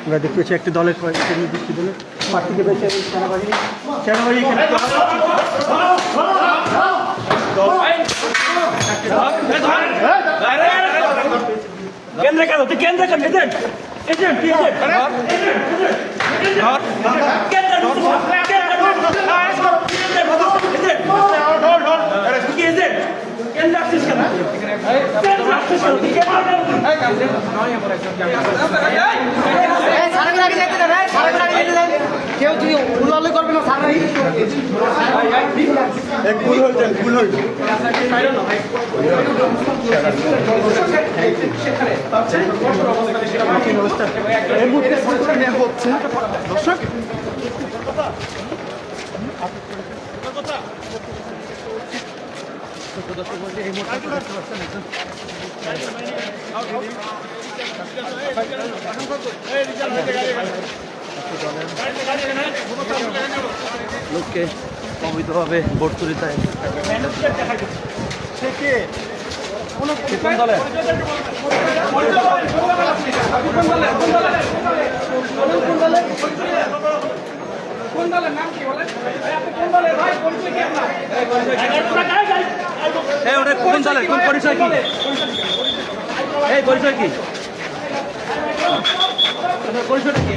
আমরা দেখতে পাচ্ছি একটি দলের কয়েকটি নির্দিষ্ট দলের প্রার্থীকে পেয়েছে সেনাবাহিনী কেন্দ্রে কেন তুই কেন্দ্রে কেন এজেন্ট এজেন্ট কেউ তুই উল্লাল করবে না ভুল হয়েছে ভুল হয়েছে এই মুহূর্তে হচ্ছে দর্শক এই মুহূর্তে দেখতে পাচ্ছেন লোককে অবৈধভাবে ভোট তুলে দেয় কোন দলে কোন দলে কোন পরিচয় কি এই পরিচয় কি পরিচয়টা কি